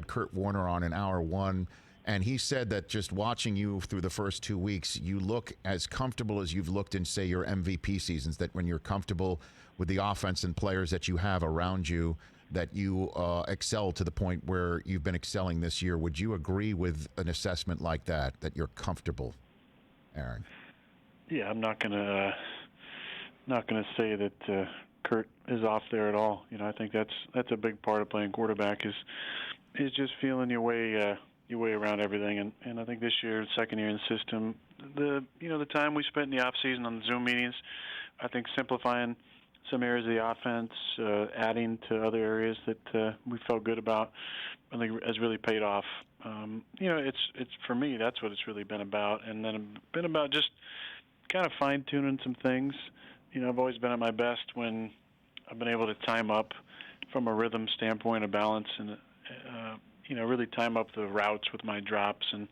had Kurt Warner on in hour one, and he said that just watching you through the first 2 weeks, you look as comfortable as you've looked in, say, your MVP seasons, that when you're comfortable with the offense and players that you have around you, that you excel to the point where you've been excelling this year. Would you agree with an assessment like that you're comfortable, Aaron? Yeah, I'm not gonna say that Kurt is off there at all. You know, I think that's a big part of playing quarterback is just feeling your way around everything. And I think this year, second year in the system, the time we spent in the off season on the Zoom meetings, I think simplifying some areas of the offense, adding to other areas that we felt good about, I think has really paid off. It's for me, that's what it's really been about. And then it's been about just kind of fine-tuning some things. You know, I've always been at my best when I've been able to time up from a rhythm standpoint, a balance, and really time up the routes with my drops. And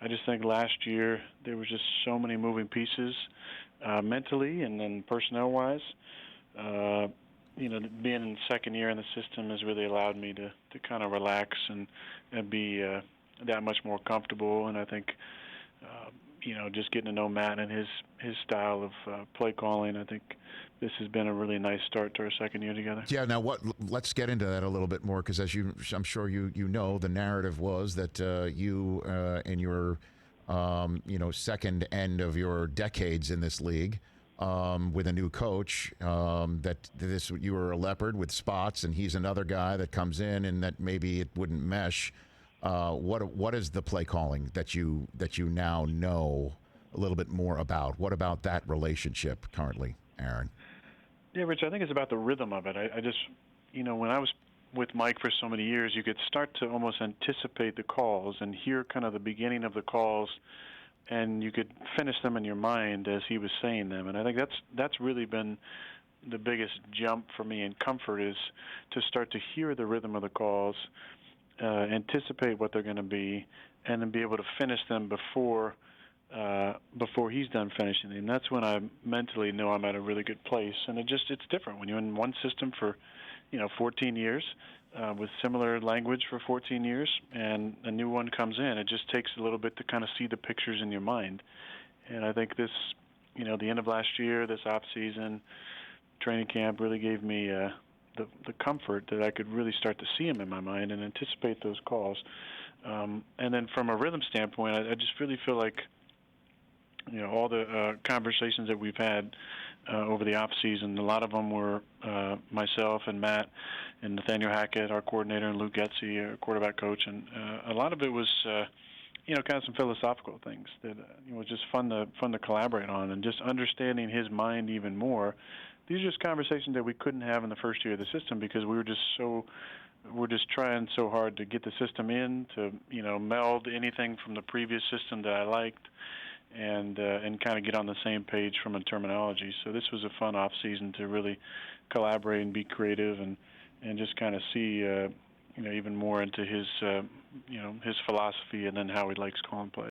I just think last year there was just so many moving pieces, mentally and then personnel-wise. Being in the second year in the system has really allowed me to kind of relax and be that much more comfortable. And I think, just getting to know Matt and his style of play calling, I think this has been a really nice start to our second year together. Yeah. Now, let's get into that a little bit more, because I'm sure you know, the narrative was that you in your second end of your decades in this league, with a new coach, you were a leopard with spots, and he's another guy that comes in and that maybe it wouldn't mesh. What is the play calling that you now know a little bit more about? What about that relationship currently, Aaron? Yeah, Rich, I think it's about the rhythm of it. I just, when I was with Mike for so many years, you could start to almost anticipate the calls and hear kind of the beginning of the calls, and you could finish them in your mind as he was saying them. And I think that's really been the biggest jump for me in comfort, is to start to hear the rhythm of the calls, anticipate what they're going to be, and then be able to finish them before he's done finishing them. And that's when I mentally know I'm at a really good place. And it's different when you're in one system for 14 years, with similar language for 14 years, and a new one comes in. It just takes a little bit to kind of see the pictures in your mind. And I think this, the end of last year, this off season, training camp really gave me the comfort that I could really start to see him in my mind and anticipate those calls. And then from a rhythm standpoint, I just really feel like, all the conversations that we've had over the off season, a lot of them were myself and Matt and Nathaniel Hackett, our coordinator, and Luke Getsy, our quarterback coach, and a lot of it was, kind of some philosophical things that was just fun to collaborate on, and just understanding his mind even more. These are just conversations that we couldn't have in the first year of the system, because we're just trying so hard to get the system in, to meld anything from the previous system that I liked, and kind of get on the same page from a terminology. So this was a fun off season to really collaborate and be creative, and just kind of see even more into his his philosophy, and then how he likes calling plays.